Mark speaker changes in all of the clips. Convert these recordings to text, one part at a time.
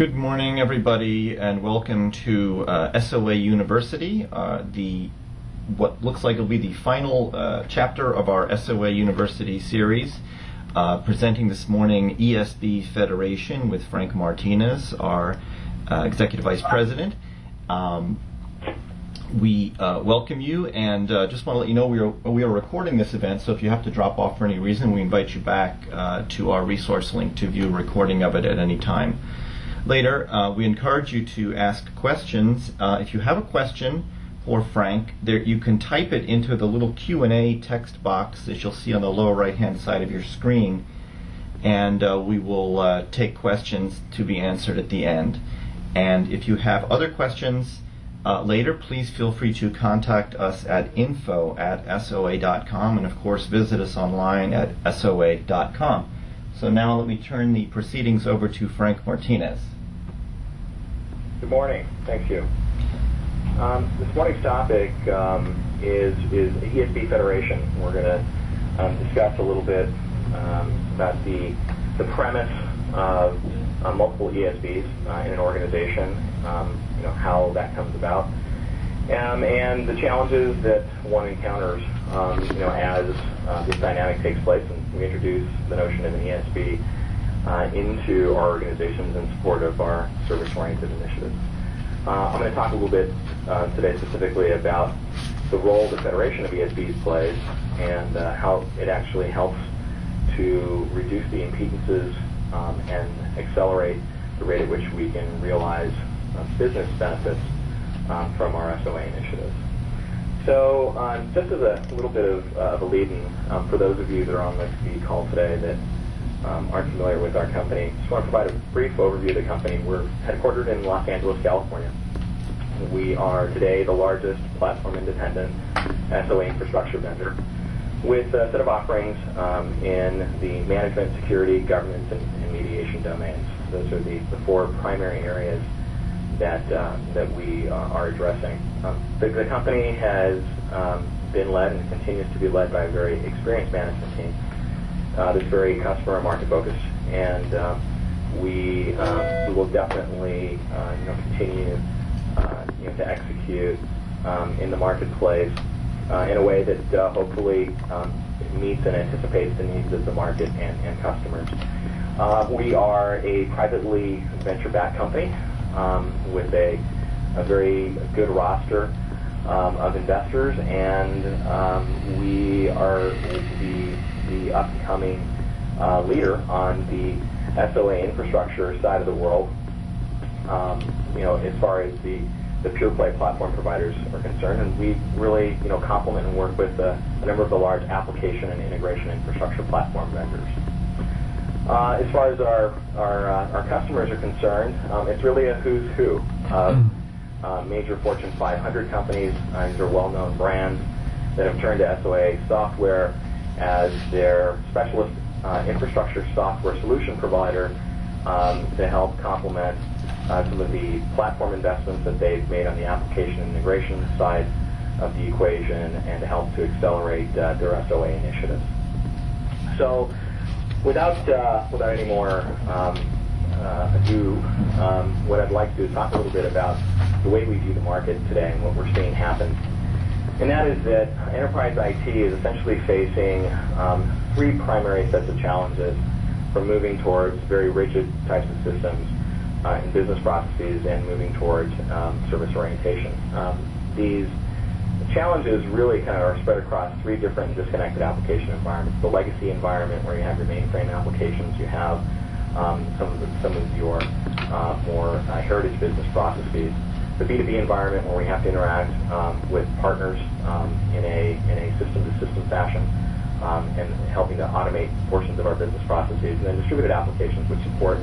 Speaker 1: Good morning, everybody, and welcome to SOA University, what looks like will be the final chapter of our SOA University series. Presenting this morning, ESB Federation with Frank Martinez, our Executive Vice President. We welcome you, and just want to let you know we are recording this event, so if you have to drop off for any reason, we invite you back to our resource link to view a recording of it at any time. Later, we encourage you to ask questions. If you have a question for Frank, you can type it into the little Q&A text box that you'll see on the lower right-hand side of your screen, and we will take questions to be answered at the end. And if you have other questions later, please feel free to contact us at info@soa.com, and of course visit us online at soa.com. So now let me turn the proceedings over to Frank Martinez.
Speaker 2: Good morning. Thank you. This morning's topic is ESB Federation. We're going to discuss a little bit about the premise of multiple ESBs in an organization, how that comes about, and the challenges that one encounters, as this dynamic takes place. And we introduce the notion of an ESB into our organizations in support of our service-oriented initiatives. I'm going to talk a little bit today specifically about the role the Federation of ESBs plays and how it actually helps to reduce the impedances and accelerate the rate at which we can realize business benefits from our SOA initiatives. So just as a little bit of a lead-in, for those of you that are on the call today that aren't familiar with our company, just want to provide a brief overview of the company. We're headquartered in Los Angeles, California. We are today the largest platform-independent SOA infrastructure vendor with a set of offerings in the management, security, governance, and mediation domains. Those are the four primary areas that we are addressing. The company has been led and continues to be led by a very experienced management team that's very customer and market focused, and we will definitely continue to execute in the marketplace in a way that hopefully meets and anticipates the needs of the market and customers. We are a privately venture-backed company with a very good roster of investors, and we are the upcoming leader on the SOA infrastructure side of the world, as far as the pure play platform providers are concerned, and we really complement and work with a number of the large application and integration infrastructure platform vendors. As far as our customers are concerned, it's really a who's who of major Fortune 500 companies. These are well-known brands that have turned to SOA software as their specialist infrastructure software solution provider to help complement some of the platform investments that they've made on the application and integration side of the equation, and to help to accelerate their SOA initiatives. So, without any more ado, what I'd like to do is talk a little bit about the way we view the market today and what we're seeing happen. And that is that enterprise IT is essentially facing three primary sets of challenges, from moving towards very rigid types of systems in business processes and moving towards service orientation. These challenges really kind of are spread across three different disconnected application environments. The legacy environment, where you have your mainframe applications, you have some of your more heritage business processes. The B2B environment, where we have to interact with partners in a system-to-system fashion, and helping to automate portions of our business processes. And then distributed applications, which support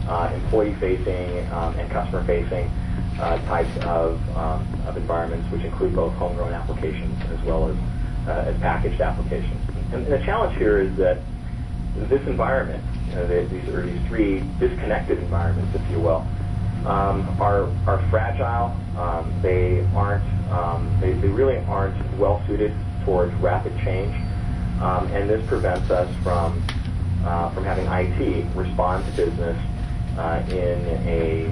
Speaker 2: employee-facing and customer-facing types of environments, which include both homegrown applications as well as packaged applications. And the challenge here is that this environment, these three disconnected environments, if you will, are fragile. They really aren't well suited towards rapid change, and this prevents us from having IT respond to business in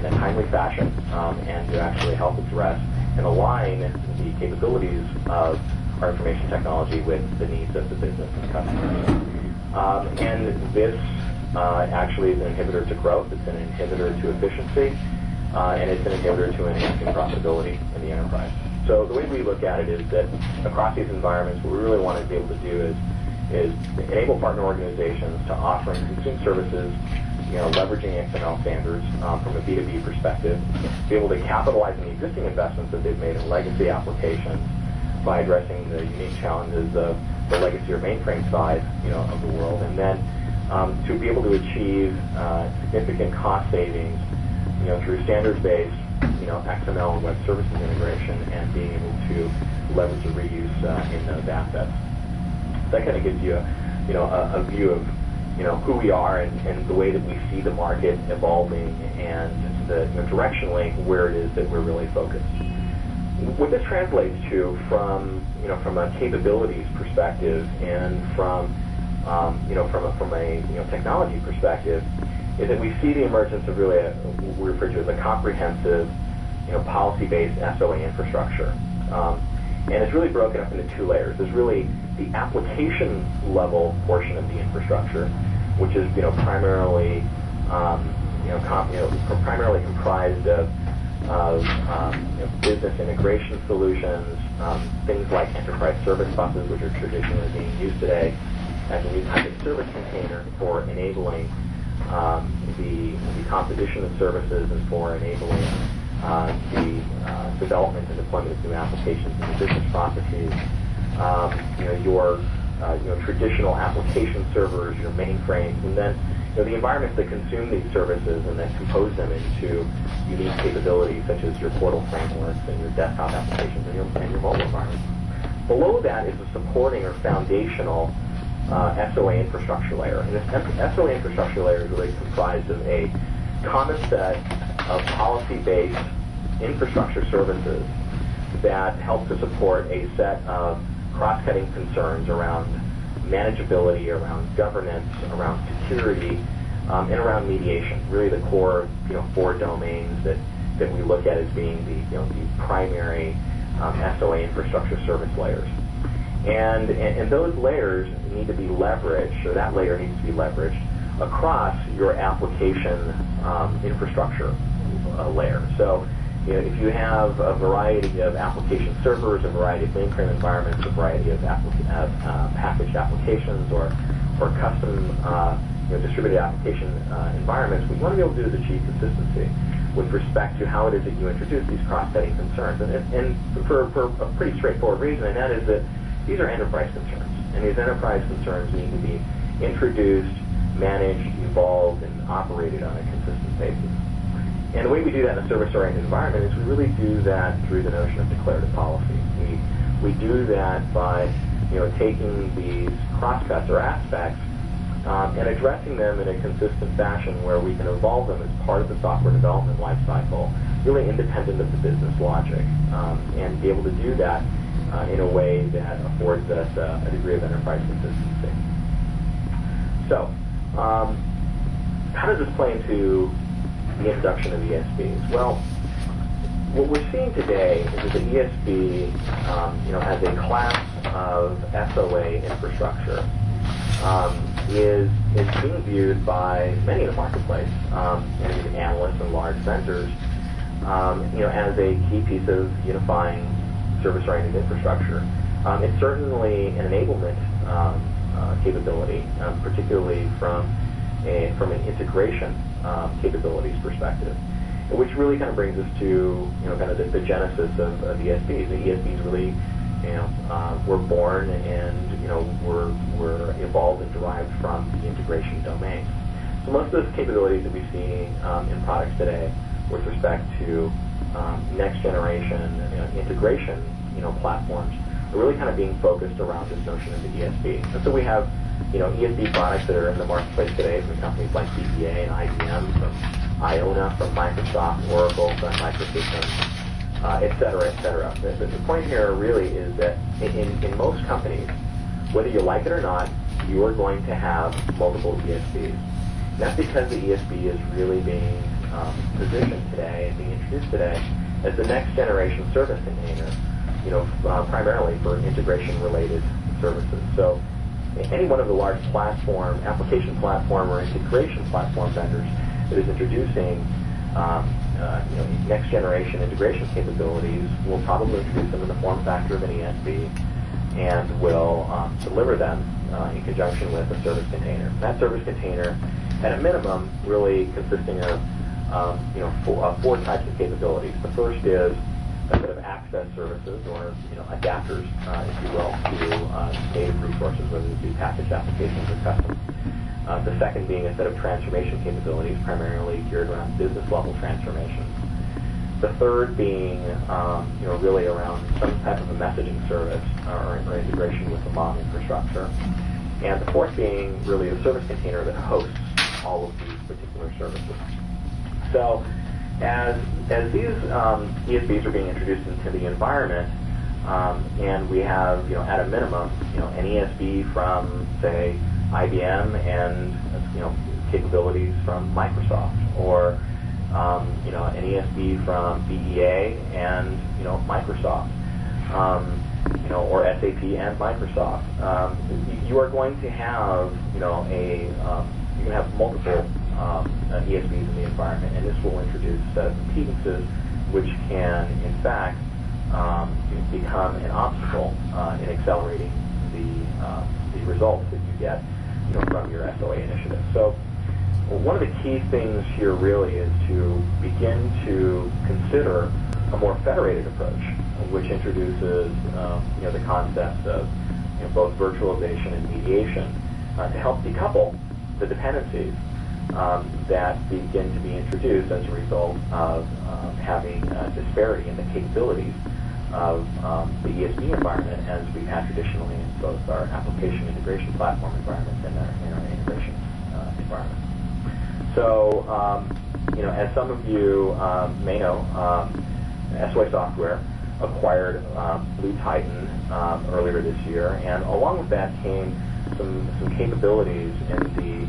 Speaker 2: a timely fashion and to actually help address and align the capabilities of our information technology with the needs of the business and customers. And this actually is an inhibitor to growth, it's an inhibitor to efficiency, and it's an inhibitor to enhancing profitability in the enterprise. So the way we look at it is that across these environments, what we really want to be able to do is enable partner organizations to offer and consume services, leveraging XML standards from a B2B perspective, be able to capitalize on the existing investments that they've made in legacy applications by addressing the unique challenges of the legacy or mainframe side, of the world, and then to be able to achieve significant cost savings, through standards-based, XML and web services integration, and being able to leverage the reuse in those assets. That kind of gives you a view of who we are and the way that we see the market evolving, and the directionally where it is that we're really focused. What this translates to from a capabilities perspective and from a technology perspective is that we see the emergence of really what we refer to as a comprehensive policy-based SOA infrastructure. And it's really broken up into two layers. There's really the application level portion of the infrastructure, which is primarily primarily comprised of business integration solutions, things like enterprise service buses, which are traditionally being used today as a new type of service container for enabling the composition of services and for enabling the development and deployment of new applications and business processes. Your traditional application servers, your mainframes, and then the environments that consume these services and that compose them into unique capabilities such as your portal frameworks and your desktop applications and your mobile environments. Below that is a supporting or foundational SOA infrastructure layer. And this SOA infrastructure layer is really comprised of a common set of policy-based infrastructure services that help to support a set of cross-cutting concerns around manageability, around governance, around security, and around mediation. Really the core, four domains that we look at as being the primary SOA infrastructure service layers. And those layers need to be leveraged, or that layer needs to be leveraged across your application infrastructure layer. So, if you have a variety of application servers, a variety of mainframe environments, a variety of packaged applications, or custom distributed application environments, what you want to be able to do is achieve consistency with respect to how it is that you introduce these cross-cutting concerns. And for a pretty straightforward reason, and that is that these are enterprise concerns. And these enterprise concerns need to be introduced, managed, evolved, and operated on a consistent basis. And the way we do that in a service-oriented environment is we really do that through the notion of declarative policy. We do that by taking these crosscuts or aspects and addressing them in a consistent fashion where we can evolve them as part of the software development lifecycle, really independent of the business logic, and be able to do that in a way that affords us a degree of enterprise consistency. So, how does this play into the introduction of ESBs? Well, what we're seeing today is that the ESB, as a class of SOA infrastructure, is being viewed by many in the marketplace, and even analysts and large vendors, as a key piece of unifying service-oriented infrastructure. It's certainly an enablement capability, particularly from an integration capabilities perspective, which really kind of brings us to kind of the genesis of ESBs. The ESBs really were born and were evolved and derived from the integration domain. So most of those capabilities that we see in products today with respect to next generation integration platforms are really kind of being focused around this notion of the ESB. And so we have ESB products that are in the marketplace today from companies like BPA and IBM, from Iona, from Microsoft, Oracle, from Microsystems, et cetera, et cetera. The point here really is that in most companies, whether you like it or not, you are going to have multiple ESBs. That's because the ESB is really being positioned today and being introduced today as the next generation service container, primarily for integration-related services. So any one of the large application platform or integration platform vendors that is introducing next generation integration capabilities will probably introduce them in the form factor of an ESB and will deliver them in conjunction with a service container. That service container, at a minimum, really consisting of four types of capabilities. The first is a set of access services, or adapters, if you will, to native resources, whether it be packaged applications or custom. The second being a set of transformation capabilities, primarily geared around business-level transformations. The third being, really around some type of a messaging service or integration with the modern infrastructure. And the fourth being really a service container that hosts all of these particular services. So, as these ESBs are being introduced into the environment, and we have, at a minimum, an ESB from, say, IBM and capabilities from Microsoft, or an ESB from BEA and Microsoft, or SAP and Microsoft. You are going to have you're going to have multiple ESBs in the environment, and this will introduce a set of impedances which can, in fact, become an obstacle in accelerating the results that you get from your SOA initiative. So one of the key things here really is to begin to consider a more federated approach, which introduces the concepts of both virtualization and mediation to help decouple the dependencies that begin to be introduced as a result of having disparity in the capabilities of the ESB environment, as we've had traditionally in both our application integration platform environments and our integration environment. So, as some of you may know, SOA Software acquired Blue Titan earlier this year, and along with that came some capabilities in the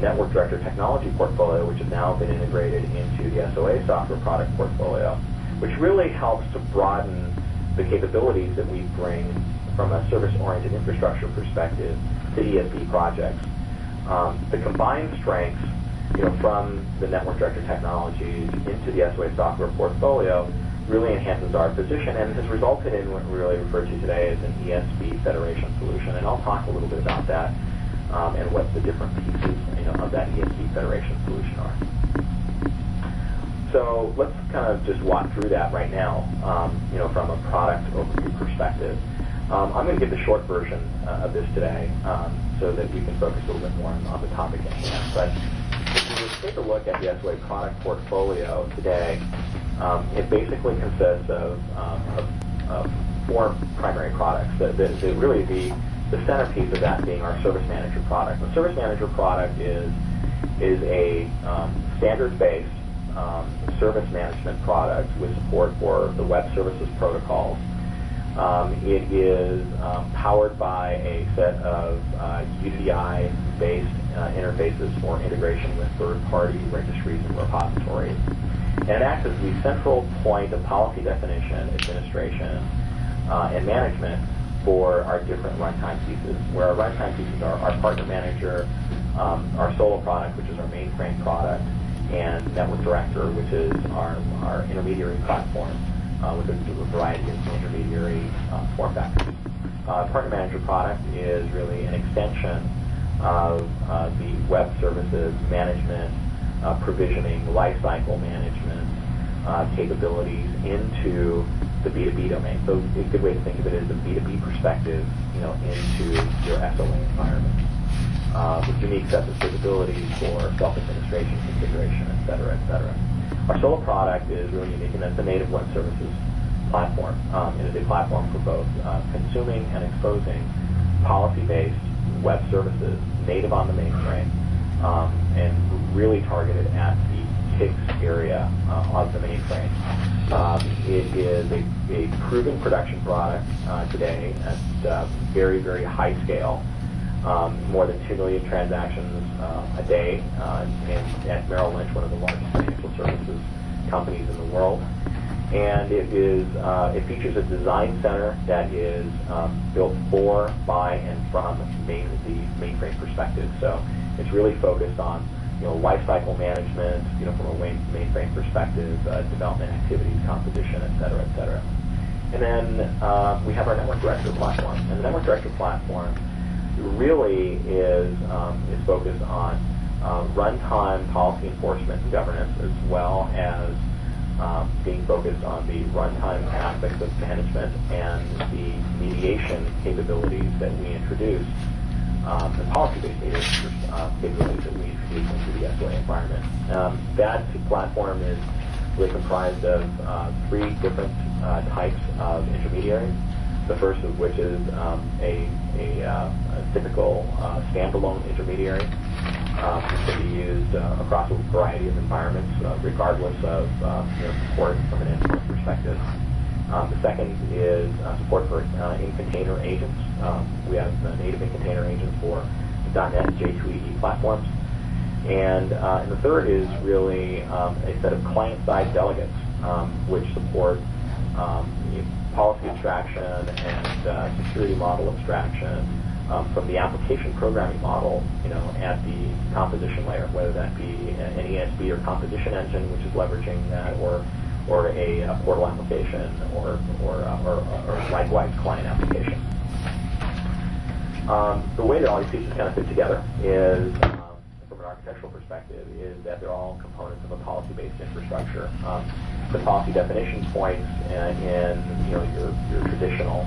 Speaker 2: Network Director technology portfolio, which has now been integrated into the SOA software product portfolio, which really helps to broaden the capabilities that we bring from a service-oriented infrastructure perspective to ESB projects. The combined strengths from the Network Director technologies into the SOA software portfolio really enhances our position and has resulted in what we really refer to today as an ESB federation solution. And I'll talk a little bit about that and what the different pieces of that ESB federation solution are. So let's kind of just walk through that right now, from a product overview perspective. I'm going to give the short version of this today so that we can focus a little bit more on the topic at hand. But if you just take a look at the SOA product portfolio today, it basically consists of four primary products. Really the centerpiece of that being our Service Manager product. The Service Manager product is a standards-based service management product with support for the web services protocols. It is powered by a set of UCI-based interfaces for integration with third-party registries and repositories. And it acts as the central point of policy definition, administration, and management for our different runtime pieces, where our runtime pieces are our Partner Manager, our Solo product, which is our mainframe product, and Network Director, which is our intermediary platform with a variety of intermediary form factors. Partner Manager product is really an extension of the web services management, provisioning, lifecycle management capabilities into the B2B domain. So a good way to think of it is a B2B perspective, into your SOA environment, with unique sets of capabilities for self-administration, configuration, et cetera, et cetera. Our Solo product is really unique, and that's a native web services platform. It is a platform for both consuming and exposing policy-based web services native on the mainframe, and really targeted at the TICS area of the mainframe. It is a proven production product today at very, very high scale, more than 2 million transactions a day, and at Merrill Lynch, one of the largest financial services companies in the world. And it features a design center that is built for, by, and from the mainframe perspective. So it's really focused on lifecycle management, from a mainframe perspective, development activities, composition, et cetera, et cetera. And then we have our Network Director platform. And the Network Director platform really is focused on runtime policy enforcement and governance, as well as being focused on the runtime aspects of management and the mediation capabilities that we introduce, the policy-based mediation capabilities that we introduce into the SOA environment. That platform is really comprised of 3 different types of intermediaries. The first of which is a typical standalone intermediary, which can be used across a variety of environments, regardless of support from an endpoint perspective. The second is support for in-container agents. We have native in-container agents for .NET and J2EE platforms. And the third is really a set of client-side delegates, which support policy abstraction and security model abstraction from the application programming model, at the composition layer, whether that be an ESB or composition engine, which is leveraging that, or a portal application, or likewise client application. The way that all these pieces kind of fit together is, from an architectural perspective, is that they're all components of a policy-based infrastructure. The policy definition points in your traditional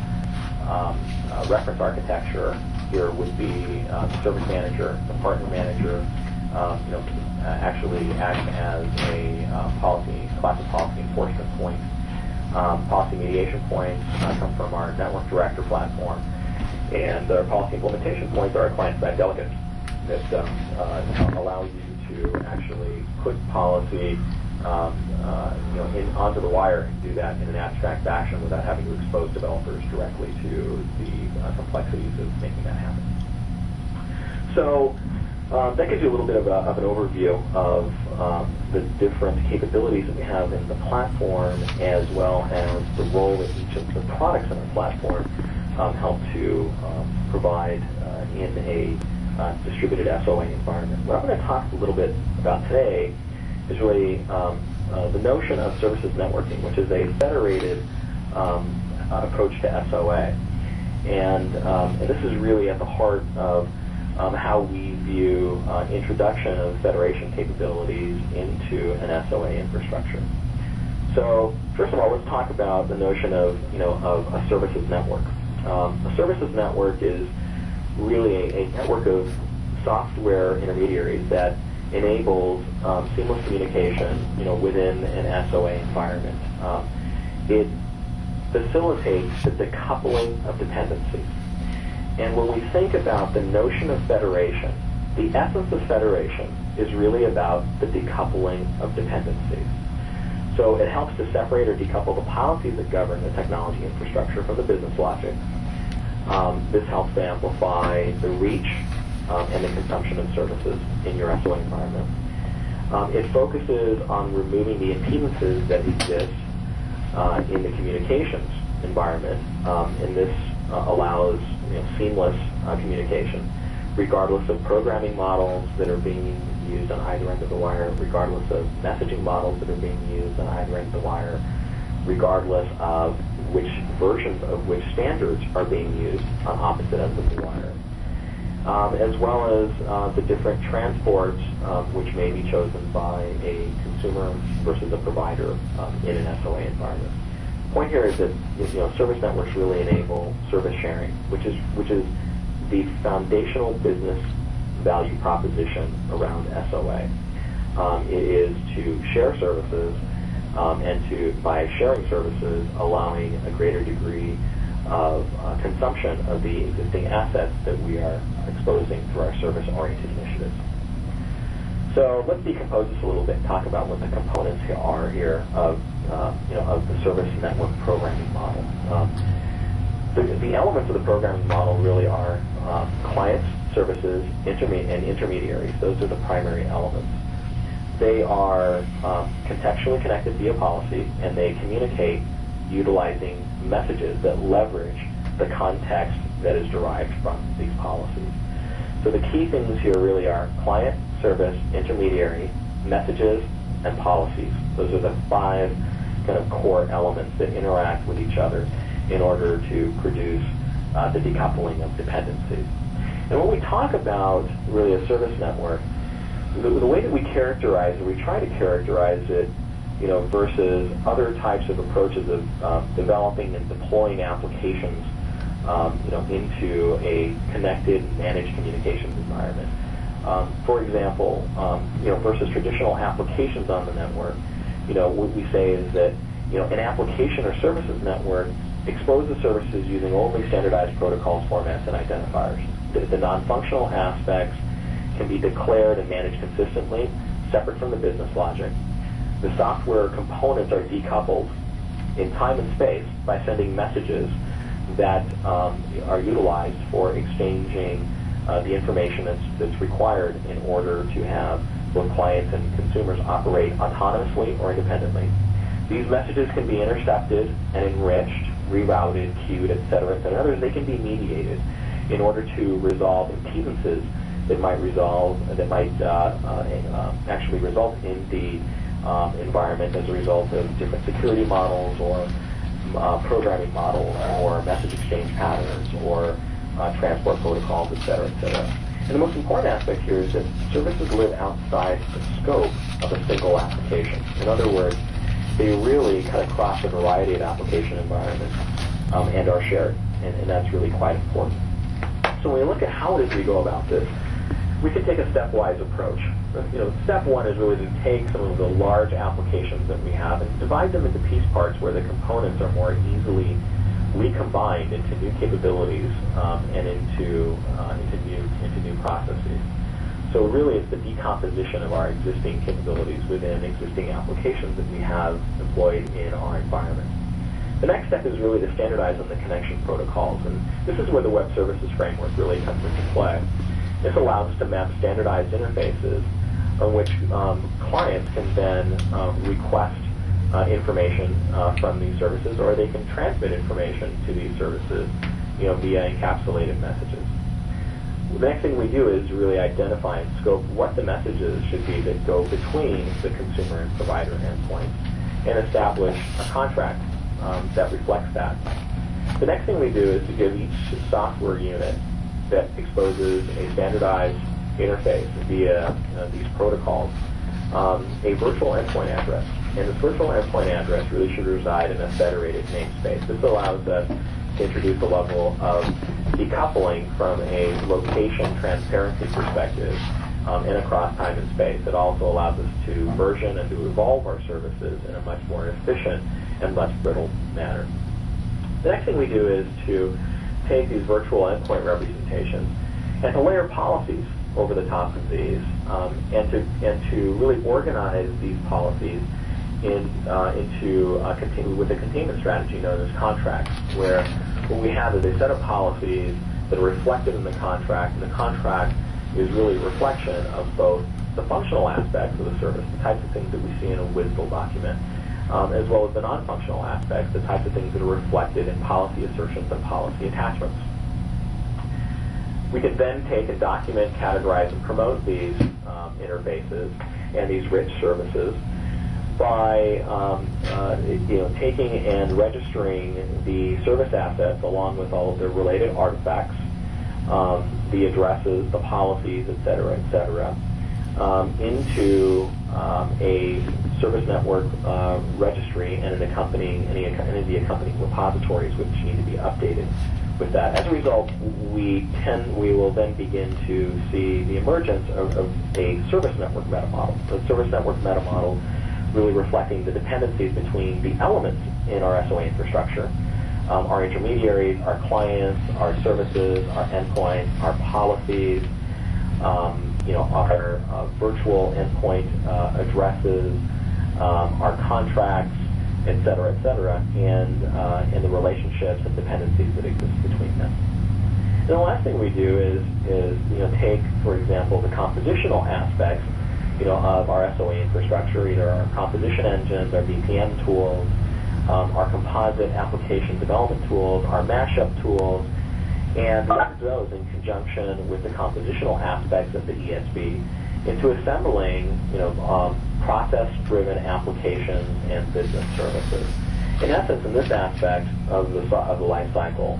Speaker 2: reference architecture here would be the service manager, the partner manager, actually act as a class of policy enforcement points. Policy mediation points come from our Network Director platform, and our policy implementation points are our client-side delegates that allow you to actually put policy onto the wire and do that in an abstract fashion without having to expose developers directly to the complexities of making that happen. So that gives you a little bit of an overview of the different capabilities that we have in the platform, as well as the role that each of the products in our platform help to provide in a distributed SOA environment. What I'm going to talk a little bit about today is really the notion of services networking, which is a federated approach to SOA. And this is really at the heart of how we view introduction of federation capabilities into an SOA infrastructure. So first of all, let's talk about the notion of a services network. A services network is really a network of software intermediaries that enables seamless communication, within an SOA environment. It facilitates the decoupling of dependencies. And when we think about the notion of federation, the essence of federation is really about the decoupling of dependencies. So it helps to separate or decouple the policies that govern the technology infrastructure from the business logic. This helps to amplify the reach and the consumption of services in your SOA environment. It focuses on removing the impedances that exist in the communications environment, and this allows seamless communication, regardless of programming models that are being used on either end of the wire, regardless of messaging models that are being used on either end of the wire, regardless of which versions of which standards are being used on opposite ends of the wire, as well as the different transports which may be chosen by a consumer versus a provider in an SOA environment. The point here is that service networks really enable service sharing, which is the foundational business value proposition around SOA. It is to share services, and by sharing services, allowing a greater degree of consumption of the existing assets that we are exposing through our service-oriented initiatives. So let's decompose this a little bit and talk about what the components are here of the service network programming model. The elements of the programming model really are clients, services, and intermediaries. Those are the primary elements. They are contextually connected via policy, and they communicate utilizing messages that leverage the context that is derived from these policies. So the key things here really are client, service, intermediary, messages, and policies. Those are the 5 kind of core elements that interact with each other in order to produce the decoupling of dependencies. And when we talk about really a service network, the way that we characterize it, we try to characterize it, versus other types of approaches of developing and deploying applications, into a connected, managed communications environment. For example, versus traditional applications on the network, what we say is that, an application or services network exposes services using only standardized protocols, formats, and identifiers. The non-functional aspects can be declared and managed consistently, separate from the business logic. The software components are decoupled in time and space by sending messages that are utilized for exchanging the information that's required in order to have both clients and consumers operate autonomously or independently. These messages can be intercepted and enriched, rerouted, queued, etc. And others, they can be mediated in order to resolve impedances that might actually result in the environment as a result of different security models or programming models or message exchange patterns or transport protocols, etc., etc. And the most important aspect here is that services live outside the scope of a single application. In other words, they really kind of cross a variety of application environments and are shared, and that's really quite important. So when we look at how it is we go about this, we can take a stepwise approach. Step 1 is really to take some of the large applications that we have and divide them into piece parts where the components are more easily recombined into new capabilities and into new processes. So really it's the decomposition of our existing capabilities within existing applications that we have deployed in our environment. The next step is really to standardize on the connection protocols, and this is where the Web Services Framework really comes into play. This allows us to map standardized interfaces on which clients can then request information from these services, or they can transmit information to these services via encapsulated messages. The next thing we do is really identify and scope what the messages should be that go between the consumer and provider endpoints and establish a contract that reflects that. The next thing we do is to give each software unit that exposes a standardized interface via these protocols a virtual endpoint address. And this virtual endpoint address really should reside in a federated namespace. This allows us to introduce a level of decoupling from a location transparency perspective and across time and space. It also allows us to version and to evolve our services in a much more efficient and less brittle manner. The next thing we do is to take these virtual endpoint representations and to layer policies over the top of these and to really organize these policies with a containment strategy known as contracts, where what we have is a set of policies that are reflected in the contract, and the contract is really a reflection of both the functional aspects of the service, the types of things that we see in a WSDL document, as well as the non-functional aspects, the types of things that are reflected in policy assertions and policy attachments. We can then take and document, categorize, and promote these interfaces and these rich services by taking and registering the service assets along with all of their related artifacts, the addresses, the policies, et cetera, into a service network registry and the accompanying repositories which need to be updated with that. As a result, we will then begin to see the emergence of a service network meta model. The service network meta model really reflecting the dependencies between the elements in our SOA infrastructure, our intermediaries, our clients, our services, our endpoints, our policies, our virtual endpoint addresses, our contracts, et cetera, and the relationships and dependencies that exist between them. And the last thing we do is take, for example, the compositional aspects of our SOA infrastructure, either our composition engines, our VPN tools, our composite application development tools, our mashup tools, and leverage those in conjunction with the compositional aspects of the ESB into assembling, process-driven applications and business services. In essence, in this aspect of the life cycle,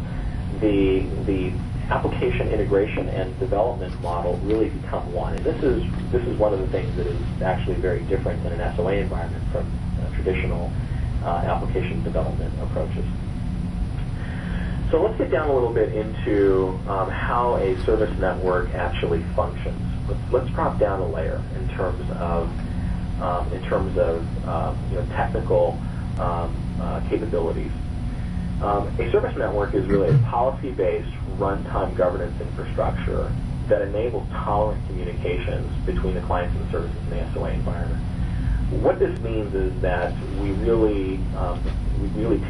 Speaker 2: the application integration and development model really become one. And this is one of the things that is actually very different in an SOA environment from traditional application development approaches. So let's get down a little bit into how a service network actually functions. Let's drop down a layer in terms of technical capabilities. A service network is really a policy-based runtime governance infrastructure that enables tolerant communications between the clients and the services in the SOA environment. What this means is that we really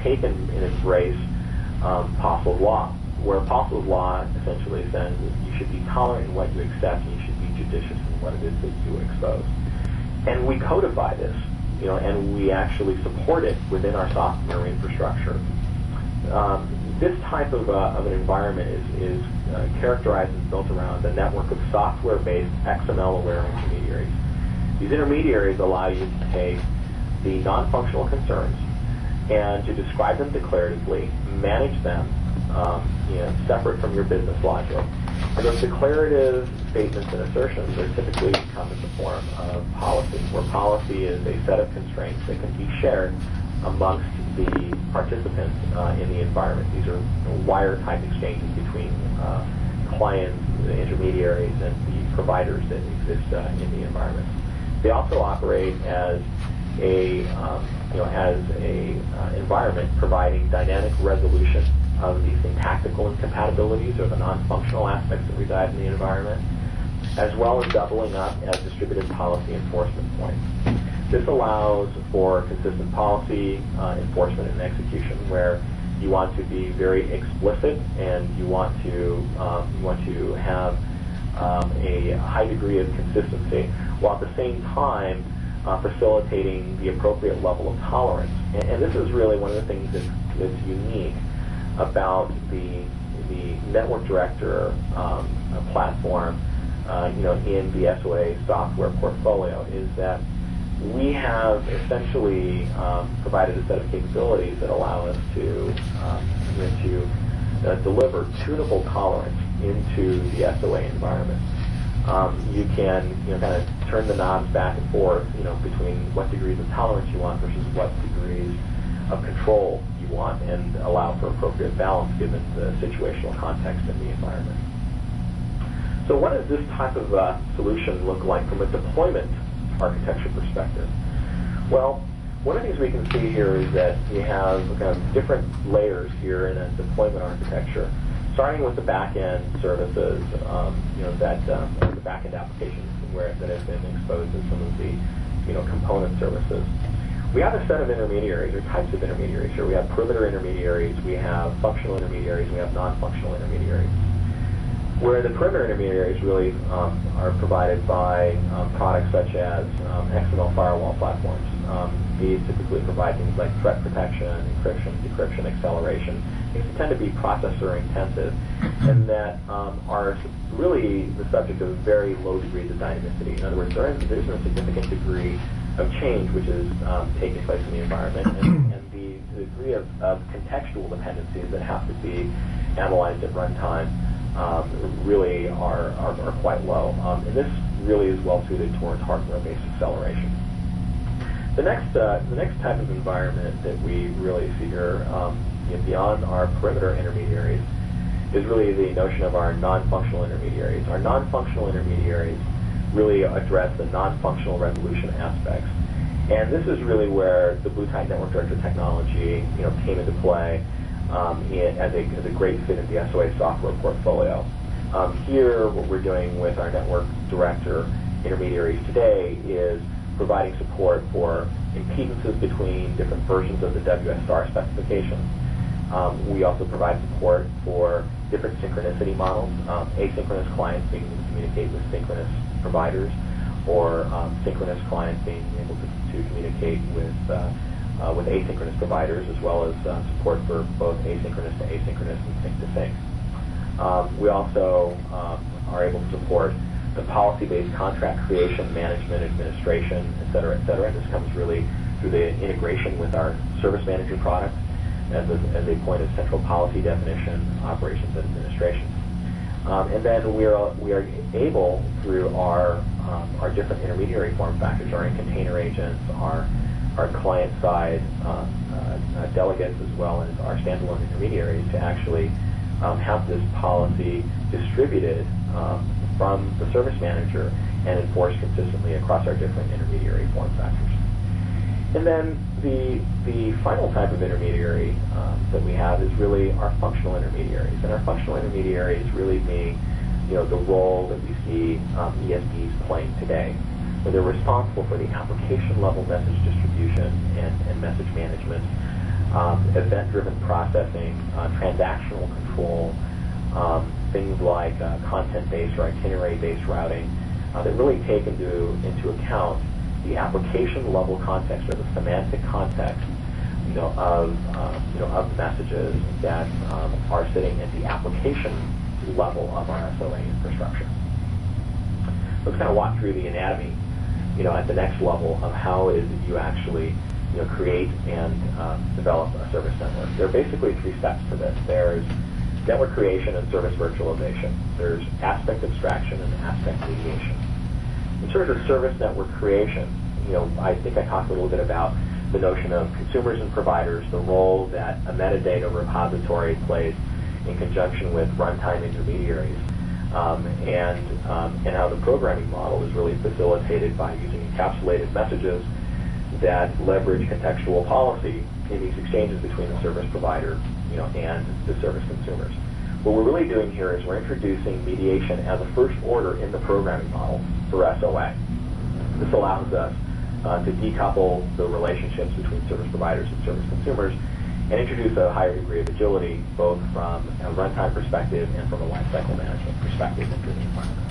Speaker 2: take and embrace Postle's law, where Postle's law essentially says that you should be tolerant in what you accept and you should be judicious in what it is that you expose. And we codify this, and we actually support it within our software infrastructure. This type of an environment is characterized and built around a network of software-based XML-aware intermediaries. These intermediaries allow you to take the non-functional concerns and to describe them declaratively, manage them separate from your business logic. And those declarative statements and assertions are typically come in the form of policy, where policy is a set of constraints that can be shared amongst the participants in the environment. These are wire-type exchanges between clients, the intermediaries, and the providers that exist in the environment. They also operate as a environment providing dynamic resolution of the syntactical incompatibilities or the non-functional aspects that reside in the environment, as well as doubling up as distributed policy enforcement points. This allows for consistent policy enforcement and execution, where you want to be very explicit and you want to have a high degree of consistency, while at the same time facilitating the appropriate level of tolerance. And this is really one of the things that's unique about the network director platform, in the SOA software portfolio, is that we have essentially provided a set of capabilities that allow us to deliver tunable tolerance into the SOA environment. You can kind of turn the knobs back and forth, between what degrees of tolerance you want versus what degrees of control you want, and allow for appropriate balance given the situational context in the environment. So what does this type of solution look like from a deployment architecture perspective? Well, one of the things we can see here is that we have kind of different layers here in a deployment architecture, starting with the back-end services, the back-end applications that have been exposed as some of the component services. We have a set of intermediaries, or types of intermediaries here. We have perimeter intermediaries, we have functional intermediaries, we have non-functional intermediaries. Where the perimeter intermediaries really are provided by products such as XML firewall platforms. These typically provide things like threat protection, encryption, decryption, acceleration. These tend to be processor intensive, and that are really the subject of very low degrees of dynamicity. In other words, there's a significant degree of change which is taking place in the environment, and the degree of contextual dependencies that have to be analyzed at runtime really are quite low. And this really is well suited towards hardware-based acceleration. The next type of environment that we really see here, beyond our perimeter intermediaries, is really the notion of our non-functional intermediaries. Our non-functional intermediaries really address the non-functional resolution aspects. And this is really where the Blue-Type Network Director technology came into play as a great fit in the SOA software portfolio. Here, what we're doing with our Network Director intermediaries today is providing support for impedances between different versions of the WSR specification. We also provide support for different synchronicity models, asynchronous clients being able to communicate with synchronous providers, or synchronous clients being able to communicate with asynchronous providers, as well as support for both asynchronous to asynchronous and sync to sync. We also are able to support the policy-based contract creation, management, administration, et cetera, et cetera. And this comes really through the integration with our service manager product as a point of central policy definition, operations, and administration. And then we are able, through our different intermediary form factors, our container agents, our client-side delegates, as well as our standalone intermediaries, to actually have this policy distributed from the service manager and enforced consistently across our different intermediary form factors. And then the final type of intermediary that we have is really our functional intermediaries. And our functional intermediaries really being, the role that we see ESBs playing today, where they're responsible for the application level message distribution and message management, event-driven processing, transactional control, things like content-based or itinerary-based routing that really take into account the application level context, or the semantic context, of messages that are sitting at the application level of our SOA infrastructure. Let's kind of walk through the anatomy, at the next level of how it is that you actually, create and develop a service network. There are basically 3 steps to this. There's network creation and service virtualization. There's aspect abstraction and aspect mediation. In terms of service network creation, I think I talked a little bit about the notion of consumers and providers, the role that a metadata repository plays in conjunction with runtime intermediaries, and how the programming model is really facilitated by using encapsulated messages that leverage contextual policy in these exchanges between the service provider, and the service consumers. What we're really doing here is we're introducing mediation as a first order in the programming model for SOA. This allows us to decouple the relationships between service providers and service consumers and introduce a higher degree of agility, both from a runtime perspective and from a lifecycle management perspective into the environment.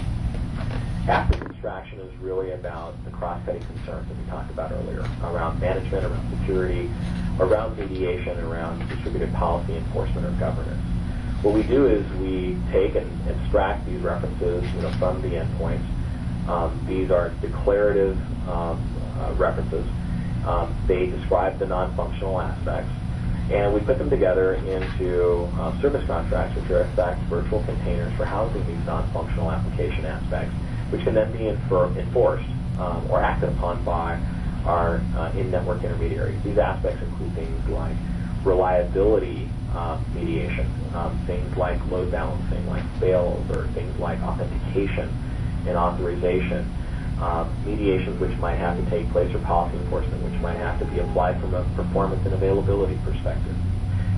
Speaker 2: Aspect abstraction is really about the cross-cutting concerns that we talked about earlier, around management, around security, around mediation, around distributed policy enforcement or governance. What we do is we take and extract these references from the endpoints. These are declarative references. They describe the non-functional aspects, and we put them together into service contracts, which are in fact virtual containers for housing these non-functional application aspects, which can then be enforced or acted upon by our in-network intermediaries. These aspects include things like reliability mediation, things like load balancing, like fails, or things like authentication and authorization, mediations which might have to take place, or policy enforcement which might have to be applied from a performance and availability perspective.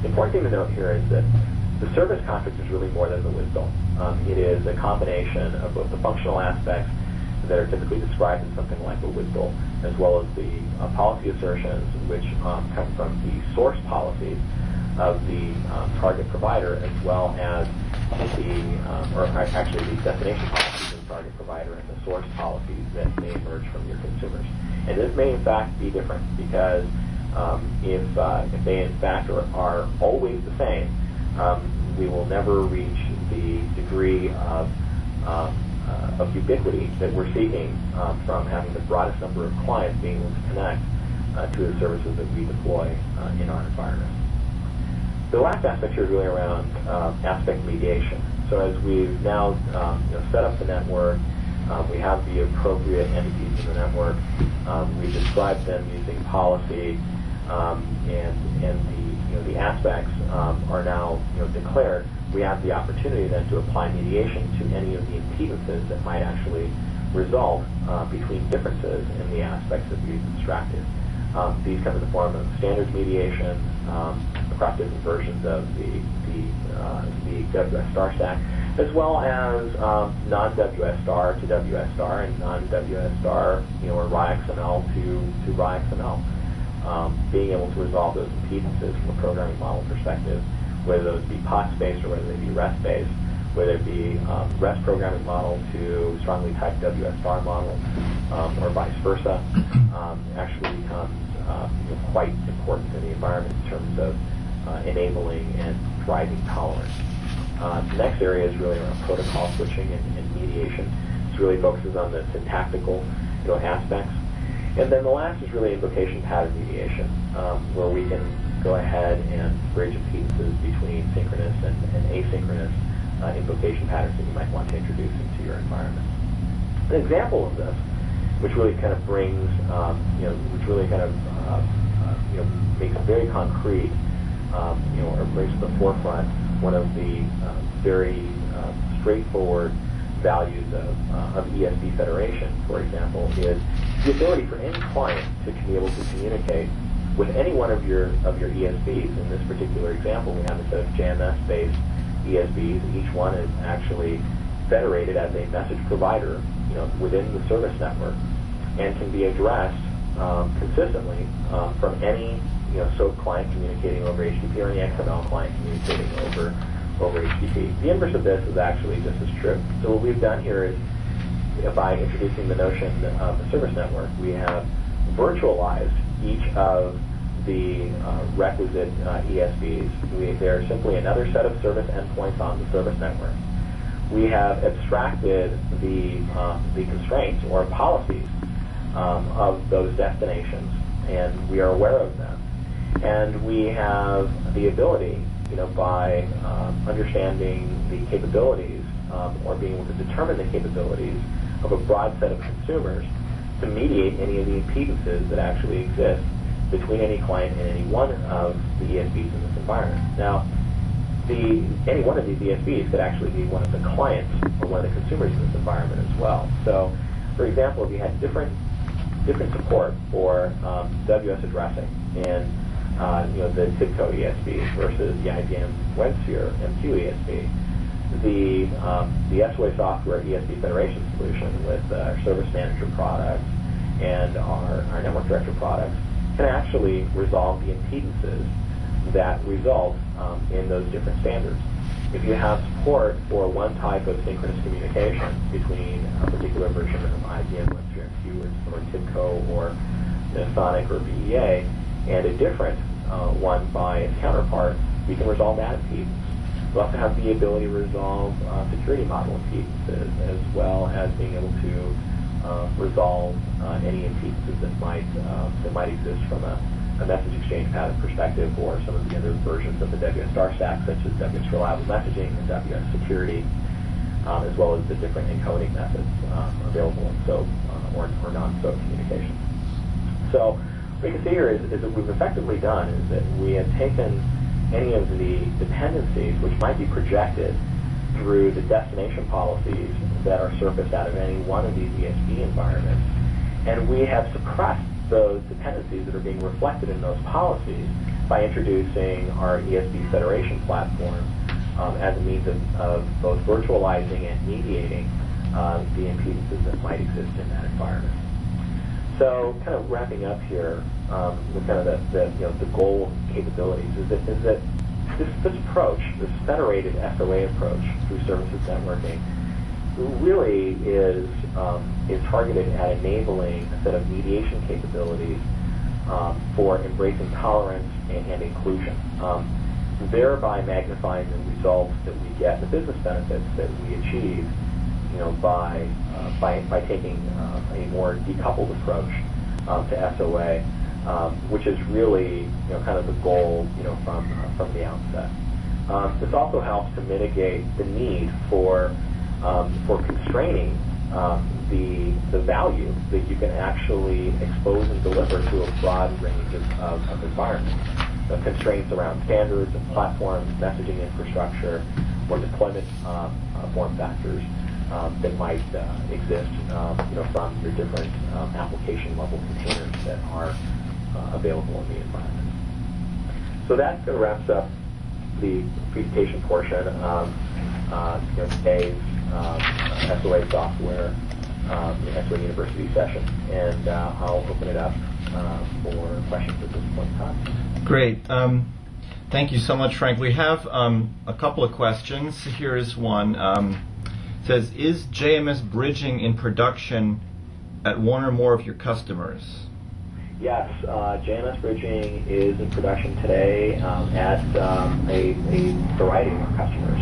Speaker 2: The important thing to note here is that the service contract is really more than the WSDL. It is a combination of both the functional aspects that are typically described in something like a WSDL, as well as the policy assertions which come from the source policies of the target provider, as well as the destination policies of the target provider and the source policies that may emerge from your consumers. And this may in fact be different, because if they in fact are always the same, we will never reach the degree of ubiquity that we're seeking from having the broadest number of clients being able to connect to the services that we deploy in our environment. The last aspect here is really around aspect mediation. So as we've now set up the network, we have the appropriate entities in the network, we describe them using policy, and the aspects are now declared. We have the opportunity then to apply mediation to any of the impedances that might actually result between differences in the aspects that we've extracted. These come in the form of standards mediation across different versions of the WS star stack, as well as non-WS star to WS star and non-WS star, or RIXML to RIXML. being able to resolve those impedances from a programming model perspective, whether those be POX-based or whether they be REST-based, whether it be REST programming model to strongly typed WSR model, or vice versa, actually becomes quite important in the environment in terms of enabling and driving tolerance. The next area is really around protocol switching and mediation. This really focuses on the syntactical aspects. And then the last is really invocation pattern mediation, where we can go ahead and bridge impedances between synchronous and asynchronous invocation patterns that you might want to introduce into your environment. An example of this, which really kind of brings, which really kind of, makes very concrete, or brings to the forefront one of the very straightforward values of ESB federation, for example, is the ability for any client to be able to communicate with any one of your ESBs. In this particular example, we have a set of JMS-based ESBs. Each one is actually federated as a message provider, within the service network, and can be addressed consistently from any SOAP client communicating over HTTP or any XML client communicating over HTTP. The inverse of this is actually just as true. So what we've done here is, by introducing the notion of the service network, we have virtualized each of the requisite ESBs. They're simply another set of service endpoints on the service network. We have abstracted the constraints or policies of those destinations, and we are aware of them. And we have the ability, by understanding the capabilities or being able to determine the capabilities of a broad set of consumers, to mediate any of the impedances that actually exist between any client and any one of the ESBs in this environment. Now, any one of these ESBs could actually be one of the clients or one of the consumers in this environment as well. So, for example, if you had different support for WS addressing and the TIBCO ESB versus the IBM WebSphere MQ ESB, the SOA software ESB federation solution with our service manager products and our network director products can actually resolve the impedances that result in those different standards. If you have support for one type of synchronous communication between a particular version of IBM WebSphere MQ or TIBCO or Sonic or VEA, and a different one by its counterpart, we can resolve that impedance. We also have the ability to resolve security model impedances, as well as being able to resolve any impedances that might exist from a message exchange pattern perspective, or some of the other versions of the WSR stack, such as WS Reliable Messaging and WS Security, as well as the different encoding methods available in SOAP or non-SOAP communications. So what you can see here is that what we've effectively done is that we have taken any of the dependencies which might be projected through the destination policies that are surfaced out of any one of these ESB environments, and we have suppressed those dependencies that are being reflected in those policies by introducing our ESB federation platform as a means of both virtualizing and mediating the impedances that might exist in that environment. So, kind of wrapping up here, with kind of the goal of capabilities is that this approach, this federated SOA approach through services networking, really is targeted at enabling a set of mediation capabilities for embracing tolerance and inclusion, thereby magnifying the results that we get, the business benefits that we achieve, by taking a more decoupled approach to SOA, which is really kind of the goal from the outset. This also helps to mitigate the need for constraining the value that you can actually expose and deliver to a broad range of environments. The constraints around standards and platforms, messaging infrastructure, or deployment form factors that might exist from your different application level containers that are available in the environment. So that wraps up the presentation portion of today's SOA software SOA University session, and I'll open it up for questions at this point in time.
Speaker 1: Great. Thank you so much, Frank. We have a couple of questions. Here is one. It says, is JMS bridging in production at one or more of your customers?
Speaker 2: Yes, JMS bridging is in production today at a variety of our customers.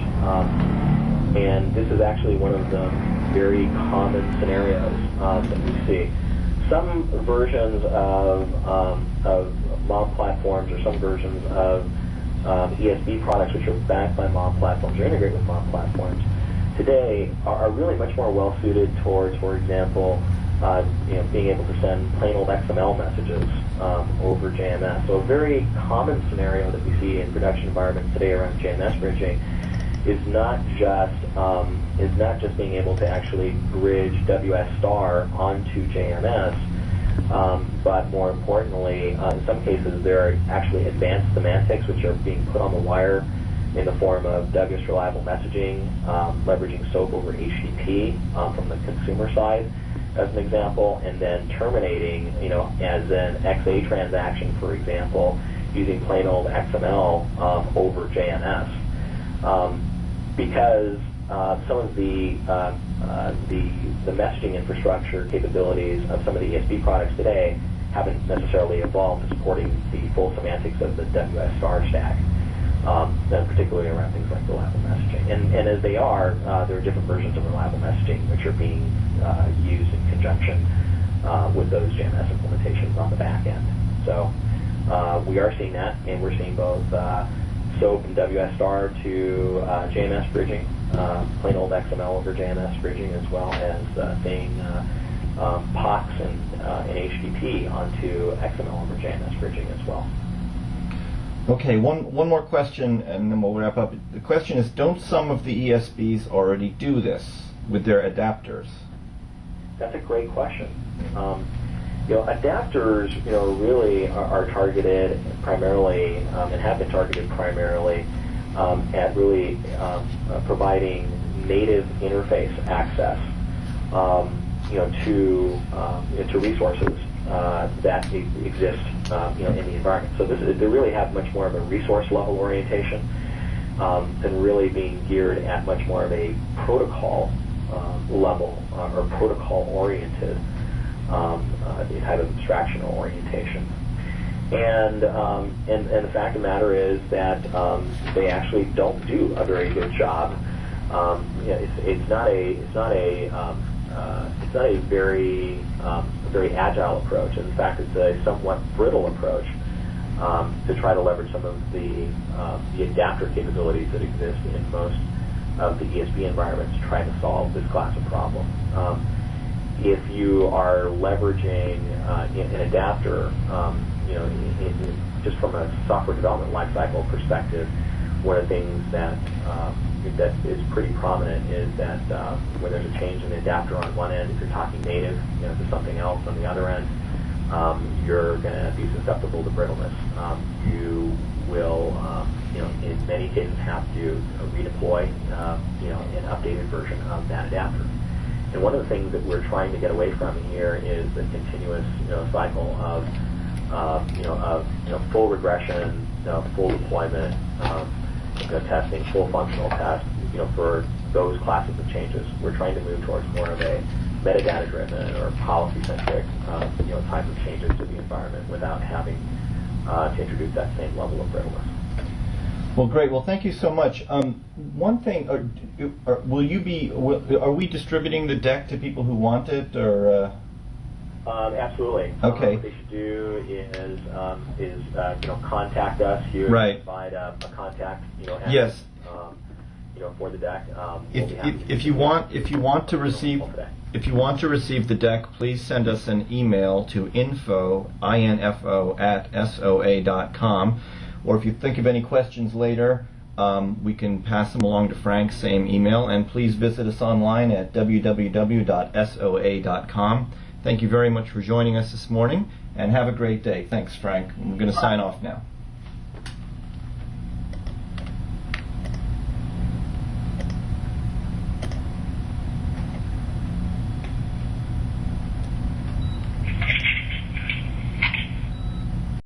Speaker 2: And this is actually one of the very common scenarios that we see. Some versions of MOB platforms or some versions of ESB products which are backed by MOB platforms or integrate with MOB platforms today are really much more well suited towards, for example, being able to send plain old XML messages over JMS. So a very common scenario that we see in production environments today around JMS bridging is not just being able to actually bridge WS star onto JMS, but more importantly, in some cases there are actually advanced semantics which are being put on the wire in the form of WS reliable messaging, leveraging SOAP over HTTP from the consumer side, as an example, and then terminating, as an XA transaction, for example, using plain old XML over JMS. Because some of the messaging infrastructure capabilities of some of the ESB products today haven't necessarily evolved to supporting the full semantics of the WS star stack, and particularly around things like reliable messaging. And as they are, there are different versions of reliable messaging which are being used in conjunction with those JMS implementations on the back end. So we are seeing that, and we're seeing both SOAP and WS star to JMS bridging, plain old XML over JMS bridging, as well as seeing POX and HTTP onto XML over JMS bridging as well.
Speaker 1: Okay, one more question, and then we'll wrap up. The question is, don't some of the ESBs already do this with their adapters?
Speaker 2: That's a great question. Adapters, really are targeted primarily, and have been targeted primarily at really providing native interface access, to resources that exist, in the environment. So they really have much more of a resource level orientation than really being geared at much more of a protocol level or protocol oriented type of abstractional orientation. And the fact of the matter is that they actually don't do a very good job. It's not a very agile approach. In fact, it's a somewhat brittle approach to try to leverage some of the adapter capabilities that exist in most of the ESB environments to try to solve this class of problem. If you are leveraging an adapter, just from a software development lifecycle perspective, one of the things that is pretty prominent is that when there's a change in the adapter on one end, if you're talking native to something else on the other end, you're going to be susceptible to brittleness. You will, in many cases, have to redeploy, an updated version of that adapter. And one of the things that we're trying to get away from here is the continuous, cycle of, full regression, full deployment, testing, full functional test, for those classes of changes. We're trying to move towards more of a metadata-driven or policy-centric, type of changes to the environment without having to introduce that same level of brittleness.
Speaker 1: Well, great. Well, thank you so much. One thing, are we distributing the deck to people who want it, or?
Speaker 2: Absolutely.
Speaker 1: Okay.
Speaker 2: What they should do is contact us here.
Speaker 1: Right.
Speaker 2: Provide a contact, address,
Speaker 1: yes.
Speaker 2: For the deck.
Speaker 1: If you want to receive the deck, please send us an email to info @soa.com. Or if you think of any questions later, we can pass them along to Frank, same email. And please visit us online at www.soa.com. Thank you very much for joining us this morning, and have a great day. Thanks, Frank. I'm going to sign off now.